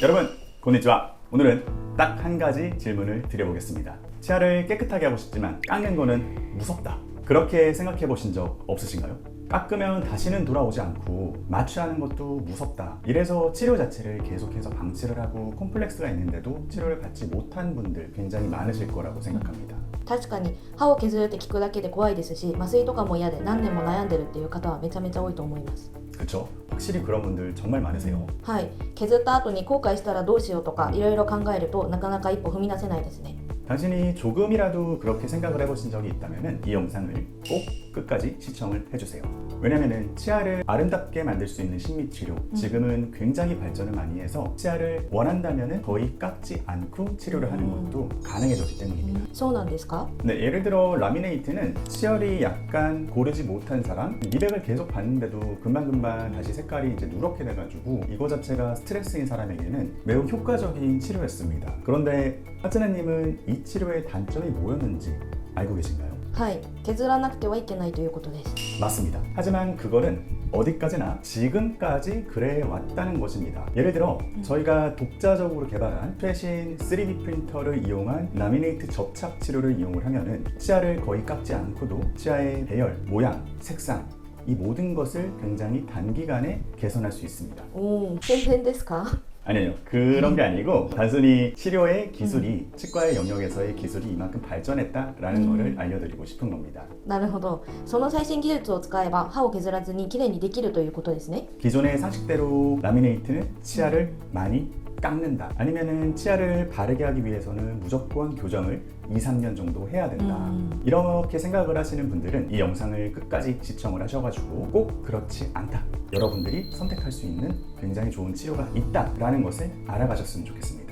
여러분, konnichiwa. 오늘은 딱 한 가지 질문을 드려보겠습니다. 치아를 깨끗하게 하고 싶지만 깎는 거는 무섭다. 그렇게 생각해 보신 적 없으신가요? 깎으면 다시는 돌아오지 않고 마취하는 것도 무섭다. 이래서 치료 자체를 계속해서 방치를 하고 콤플렉스가 있는데도 치료를 받지 못한 분들 굉장히 많으실 거라고 생각합니다. 確かに歯を削るって聞くだけで怖いですし、麻酔とかも嫌で何年も悩んでるっていう方はめちゃめちゃ多いと思います。 그쵸? 확실히 그런 분들 정말 많으세요. はい、削った後に後悔したらどうしようとかいろいろ考えるとなかなか一歩踏み出せないですね。 당신이 조금이라도 그렇게 생각을 해보신 적이 있다면 이 영상을 꼭 끝까지 시청을 해주세요. 왜냐면 치아를 아름답게 만들 수 있는 식미치료, 지금은 굉장히 발전을 많이 해서 치아를 원한다면 거의 깎지 않고 치료를 하는 것도 가능해졌기 때문입니다. そうなんですか? 네, 예를 들어 라미네이트는 치열이 약간 고르지 못한 사람, 미백을 계속 받는데도 금방금방 다시 색깔이 이제 누렇게 돼가지고 이거 자체가 스트레스인 사람에게는 매우 효과적인 치료였습니다. 그런데 하츠네님은 이 치료의 단점이 뭐였는지 알고 계신가요? はい、削らなくてはいけないということです。 맞습니다. 하지만 그거는 어디까지나 지금까지 그래 왔다는 것입니다. 예를 들어 저희가 독자적으로 개발한 최신 3D 프린터를 이용한 라미네이트 접착 치료를 이용을 하면은 치아를 거의 깎지 않고도 치아의 배열, 모양, 색상 이 모든 것을 굉장히 단기간에 개선할 수 있습니다. おお、宣伝ですか? 아니요, 그런 게 아니고 단순히 치료의 기술이 치과의 영역에서의 기술이 이만큼 발전했다라는 거를 알려드리고 싶은 겁니다. なるほど。その最新技術を使えば歯を削らずにきれいにできるということですね。 기존의 상식대로 라미네이트는 치아를 많이 깎는다. 아니면은 치아를 바르게 하기 위해서는 무조건 교정을 2-3년 정도 해야 된다. 이렇게 생각을 하시는 분들은 이 영상을 끝까지 시청을 하셔가지고 꼭 그렇지 않다. 여러분들이 선택할 수 있는 굉장히 좋은 치료가 있다라는 것을 알아가셨으면 좋겠습니다.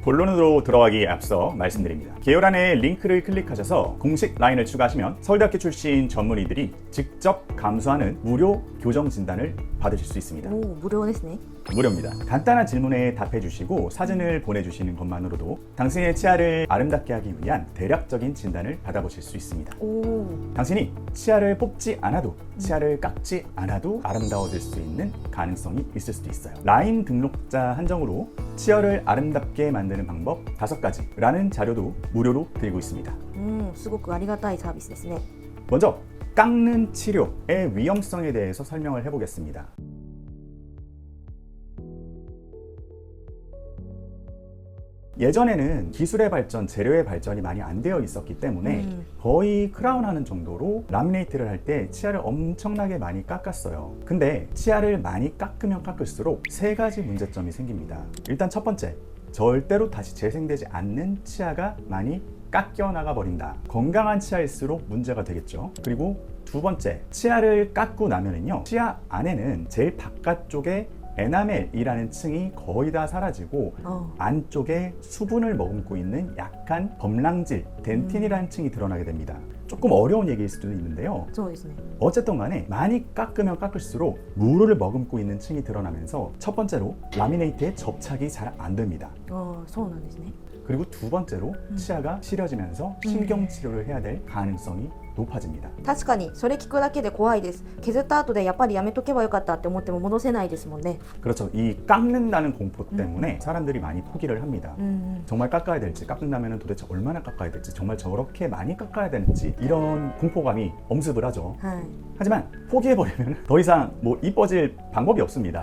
본론으로 들어가기에 앞서 말씀드립니다. 개요란에 링크를 클릭하셔서 공식 라인을 추가하시면 서울대학교 출신 전문의들이 직접 감수하는 무료 교정 진단을 받으실 수 있습니다. おお、無料ですね。 무료입니다. 간단한 질문에 답해 주시고 사진을 보내주시는 것만으로도 당신의 치아를 아름답게 하기 위한 대략적인 진단을 받아보실 수 있습니다. おお、 당신이 치아를 뽑지 않아도 치아를 깎지 않아도 아름다워질 수 있는 가능성이 있을 수도 있어요. 라인 등록자 한정으로 치아를 아름답게 만드는 방법 5가지라는 자료도 무료로 드리고 있습니다. すごくありがたいサービスですね。 먼저 깎는 치료의 위험성에 대해서 설명을 해보겠습니다. 예전에는 기술의 발전, 재료의 발전이 많이 안 되어 있었기 때문에 거의 크라운하는 정도로 라미네이트를 할 때 치아를 엄청나게 많이 깎았어요. 근데 치아를 많이 깎으면 깎을수록 3가지 문제점이 생깁니다. 일단 첫 번째, 절대로 다시 재생되지 않는 치아가 많이 깎여 나가 버린다. 건강한 치아일수록 문제가 되겠죠. 그리고 두 번째, 치아를 깎고 나면은요, 치아 안에는 제일 바깥쪽에 에나멜이라는 층이 거의 다 사라지고 안쪽에 수분을 머금고 있는 약한 범랑질, 덴틴이라는 층이 드러나게 됩니다. 조금 어려운 얘기일 수도 있는데요. そうですね。 어쨌든 간에 많이 깎으면 깎을수록 물을 머금고 있는 층이 드러나면서 첫 번째로 라미네이트의 접착이 잘 안 됩니다. ああ、そうなんですね。 그리고 두 번째로 치아가 시려지면서 신경 치료를 해야 될 가능성이 높아집니다. 確かにそれ聞くだけで怖いです。削った後でやっぱりやめとけばよかったって思っても戻せないですもんね。 그렇죠. 이 깎는다는 공포 때문에 사람들이 많이 포기를 합니다. 정말 깎아야 될지, 깎는다면 도대체 얼마나 깎아야 될지, 정말 저렇게 많이 깎아야 되는지 이런 공포감이 엄습을 하죠. はい。 하지만 포기해버리면 더 이상 뭐 이뻐질 방법이 없습니다.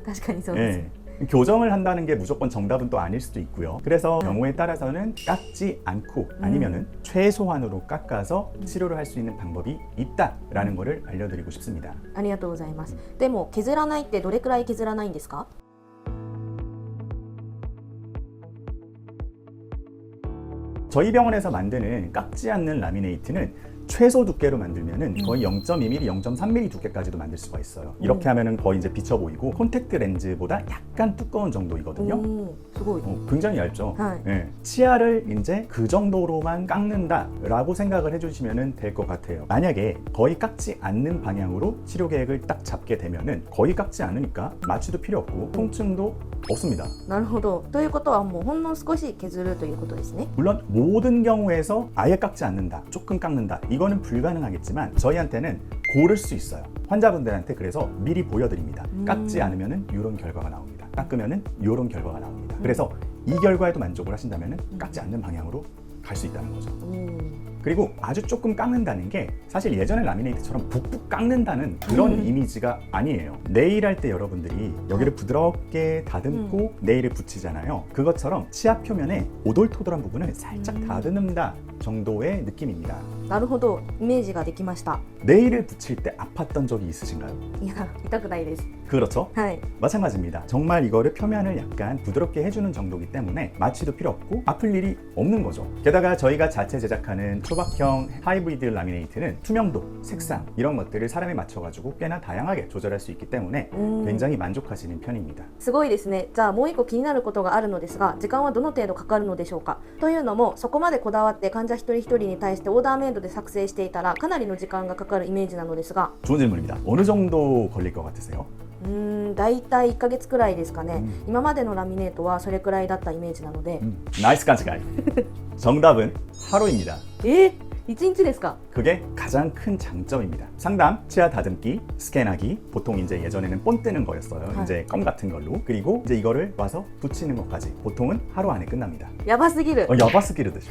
確かにそうです。 예. 교정을 한다는 게 무조건 정답은 또 아닐 수도 있고요. 그래서 경우에 따라서는 깎지 않고 아니면은 최소한으로 깎아서 치료를 할 수 있는 방법이 있다라는 것을 알려드리고 싶습니다. ありがとうございます。でも削らないってどれくらい削らないんですか? 저희 병원에서 만드는 깎지 않는 라미네이트는 최소 두께로 만들면은 거의 0.2mm, 0.3mm 두께까지도 만들 수가 있어요. 이렇게 하면은 거의 이제 비쳐 보이고 콘택트 렌즈보다 약간 두꺼운 정도이거든요. おお、すごい。 굉장히 얇죠. 네. 예. 치아를 이제 그 정도로만 깎는다라고 생각을 해주시면 될 것 같아요. 만약에 거의 깎지 않는 방향으로 치료 계획을 딱 잡게 되면은 거의 깎지 않으니까 마취도 필요 없고 통증도 없습니다. なるほど。ということはもうほんの少し削るということですね。 물론 모든 경우에서 아예 깎지 않는다, 조금 깎는다, 이거는 불가능하겠지만 저희한테는 고를 수 있어요. 환자분들한테 그래서 미리 보여드립니다. 깎지 않으면은 이런 결과가 나옵니다. 깎으면은 이런 결과가 나옵니다. 그래서 이 결과에도 만족을 하신다면은 깎지 않는 방향으로 갈 수 있다는 거죠. 그리고 아주 조금 깎는다는 게 사실 예전의 라미네이트처럼 북북 깎는다는 그런 이미지가 아니에요. 네일 할 때 여러분들이 여기를 부드럽게 다듬고 네일을 붙이잖아요. 그것처럼 치아 표면에 오돌토돌한 부분을 살짝 다듬는다 정도의 느낌입니다. なるほど、イメージができました。 네일을 붙일 때 아팠던 적이 있으신가요? いや、痛くないです。 그렇죠? はい。 마찬가지입니다. 정말 이거를 표면을 약간 부드럽게 해주는 정도이기 때문에 마취도 필요 없고 아플 일이 없는 거죠. 게다가 저희가 자체 제작하는 초박형 하이브리드 라미네이트는 투명도, 색상 이런 것들을 사람에 맞춰가지고 꽤나 다양하게 조절할 수 있기 때문에 굉장히 만족하시는 편입니다. すごいですね。じゃあもう一個気になることがあるのですが、時間はどの程度かかるのでしょうか。というのも、そこまでこだわって患者一人一人に対してオーダーメイドで作成していたらかなりの時間がかかるイメージなのですが、 좋은 질문입니다. 어느 정도 걸릴 것 같으세요? だいたい1ヶ月くらいですかね。今までのラミネートはそれくらいだったイメージなので。 나이스 깐치가이. 정답은 하루입니다. 1日ですか。 그게 가장 큰 장점입니다. 상담, 치아 다듬기, 스캔하기, 보통 이제 예전에는 본 뜨는 거였어요. 이제 껌 같은 걸로. 그리고 이제 이거를 와서 붙이는 것까지 보통은 하루 안에 끝납니다. やばすぎる。 여바스기르듯이.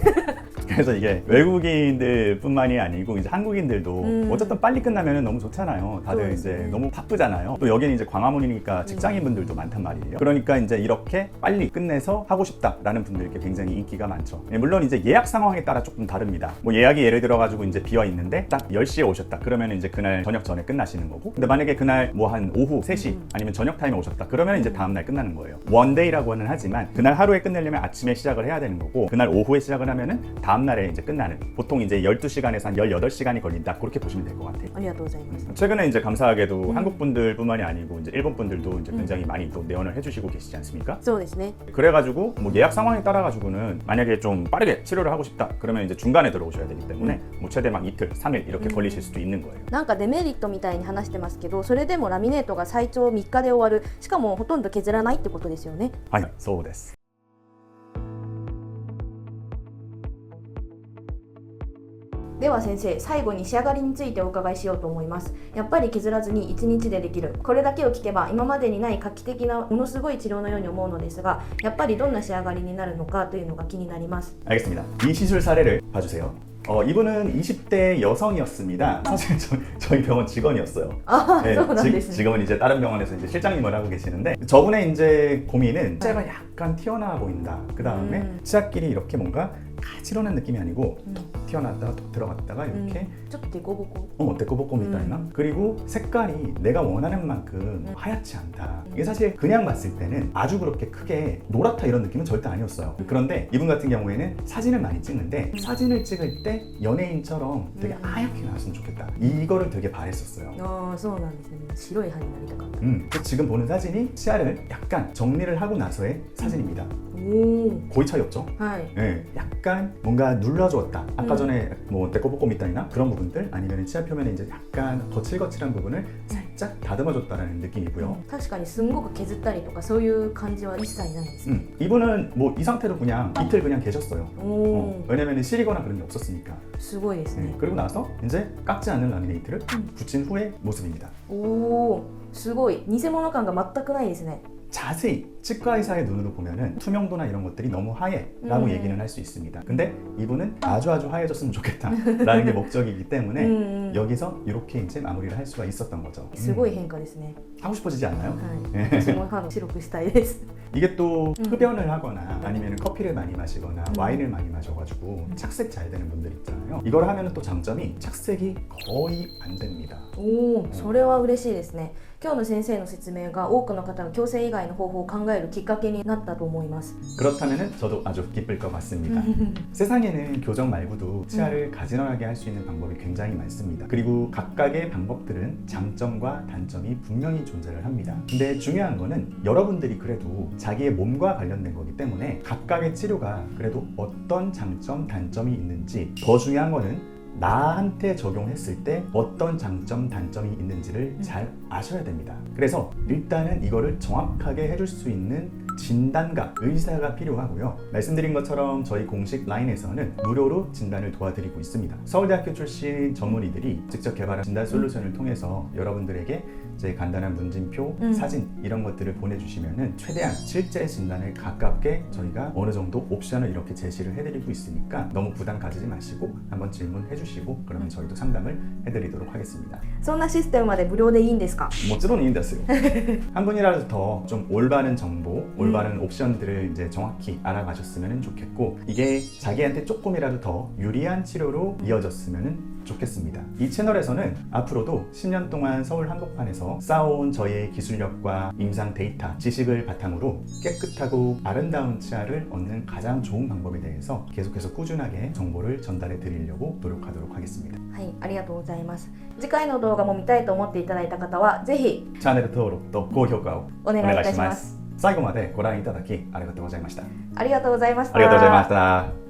그래서 이게 외국인들뿐만이 아니고 이제 한국인들도 어쨌든 빨리 끝나면 너무 좋잖아요. 다들 이제 너무 바쁘잖아요. 또 여기는 이제 광화문이니까 직장인분들도 많단 말이에요. 그러니까 이제 이렇게 빨리 끝내서 하고 싶다라는 분들께 굉장히 인기가 많죠. 물론 이제 예약 상황에 따라 조금 다릅니다. 뭐 예약이 예를 들어 가지고 이제 비어 있는데 딱 10시에 오셨다. 그러면 이제 그날 저녁 전에 끝나시는 거고. 근데 만약에 그날 뭐 한 오후 3시 아니면 저녁 타임에 오셨다. 그러면 이제 다음 날 끝나는 거예요. 원데이라고는 하지만 그날 하루에 끝내려면 아침에 시작을 해야 되는 거고 그날 오후에 시작을 하면은 다음 날에 이제 끝나는 보통 이제 12시간에서 한 18시간이 걸린다. 그렇게 보시면 될 것 같아요. ありがとうございます。 최근에 이제 감사하게도 한국 분들뿐만이 아니고 이제 일본 분들도 이제 굉장히 많이 또 내원을 해주시고 계시지 않습니까? そうですね。 그래가지고 뭐 예약 상황에 따라 가지고는 만약에 좀 빠르게 치료를 하고 싶다 그러면 이제 중간에 들어오셔야 되기 때문에 뭐 최대 막 이틀, 3일 이렇게 걸리실 수도 있는 거예요. なんかデメリットみたいに話してますけど、それでもラミネートが最長3日で終わる、しかもほとんど削らないってことですよね。はい、そうです。では先生、最後に仕上がりについてお伺いしようと思います。やっぱり削らずに1日でできる、これだけを聞けば今までにない画期的なものすごい治療のように思うのですが、やっぱりどんな仕上がりになるのかというのが気になります。 알겠습니다. 이 시술 사례를 봐주세요. 이분은 20대 여성이었습니다. 사실 저희 병원 직원이었어요. 아, 네, そうなんですね。 지금은 이제 다른 병원에서 이제 실장님을 하고 계시는데 저분의 이제 고민은 치아가 약간 튀어나와 보인다. 그 다음에 치아끼리 이렇게 뭔가 가지런한 느낌이 아니고 톡 튀어나왔다가 톡 들어갔다가 이렇게 ちょっとデコボコ。 데코보코 미타이나 그리고 색깔이 내가 원하는 만큼 하얗지 않다. 이게 사실 그냥 봤을 때는 아주 그렇게 크게 노랗다 이런 느낌은 절대 아니었어요. 그런데 이분 같은 경우에는 사진을 많이 찍는데 사진을 찍을 때 연예인처럼 되게 하얗게 나왔으면 좋겠다. 이거를 되게 바랬었어요. ああ、そうなんですね。白い歯になりたかった。 지금 보는 사진이 치아를 약간 정리를 하고 나서의 사진입니다. おお。 거의 차이 없죠? はい。 네, 약간 뭔가 눌러주었다. 아까 전에 뭐 데코보코 미타이나 그런 부분들 아니면 치아 표면에 이제 약간 거칠거칠한 부분을 살짝 다듬어줬다라는 느낌이고요. 確かにすんごく削ったりとかそういう感じは一切ないですね。 이분은 뭐 이 상태로 그냥 이틀 그냥 계셨어요. おお、 왜냐면 시리거나 그런 게 없었으니까. すごいですね。 그리고 나서 이제 깎지 않는 라미네이트를 붙인 후의 모습입니다. おお、すごい。偽物感が全くないですね。 자세히 치과 의사의 눈으로 보면은 투명도나 이런 것들이 너무 하얘라고 얘기는 할 수 있습니다. 근데 이분은 아주 하얘졌으면 좋겠다라는 게 목적이기 때문에 여기서 이렇게 이제 마무리를 할 수가 있었던 거죠. すごい変化ですね。 하고 싶어지지 않나요? はい。私も歯を白くしたいです。 이게 또 흡연을 하거나 아니면 커피를 많이 마시거나 와인을 많이 마셔가지고 착색 잘 되는 분들 있잖아요. 이걸 하면 또 장점이 착색이 거의 안 됩니다. おお、それは嬉しいですね。今日の先生の説明が多くの方が矯正以外の方法を考えるきっかけになったと思います。 그렇다면 저도 아주 기쁠 것 같습니다. 세상에는 교정 말고도 치아를 가지런하게 할 수 있는 방법이 굉장히 많습니다. 그리고 각각의 방법들은 장점과 단점이 분명히 존재를 합니다. 근데 중요한 거는 여러분들이 그래도 자기의 몸과 관련된 거기 때문에 각각의 치료가 그래도 어떤 장점, 단점이 있는지 더 중요한 거는 나한테 적용했을 때 어떤 장점, 단점이 있는지를 잘 아셔야 됩니다. 그래서 일단은 이거를 정확하게 해줄 수 있는 진단가, 의사가 필요하고요. 말씀드린 것처럼 저희 공식 라인에서는 무료로 진단을 도와드리고 있습니다. 서울대학교 출신 전문의들이 직접 개발한 진단 솔루션을 통해서 여러분들에게 이제 간단한 문진표, 사진 이런 것들을 보내주시면은 최대한 실제 진단을 가깝게 저희가 어느 정도 옵션을 이렇게 제시를 해드리고 있으니까 너무 부담 가지지 마시고 한번 질문해 주시고 그러면 저희도 상담을 해드리도록 하겠습니다. そんなシステムまで無料でいいんですか？ 모찌론 인데스요. 한 분이라도 더 좀 올바른 정보, 올바른 옵션들을 이제 정확히 알아가셨으면 좋겠고 이게 자기한테 조금이라도 더 유리한 치료로 이어졌으면 좋겠습니다. 이 채널에서는 앞으로도 10년 동안 서울 한복판에서 쌓아온 저희의 기술력과 임상 데이터, 지식을 바탕으로 깨끗하고 아름다운 치아를 얻는 가장 좋은 방법에 대해서 계속해서 꾸준하게 정보를 전달해 드리려고 노력하도록 하겠습니다. はい、ありがとうございます。次回の動画も見たいと思っていただいた方はぜひ 채널登録と高評価をお願いいたします。最後までご覧いただきありがとうございました。ありがとうございました。ありがとうございました。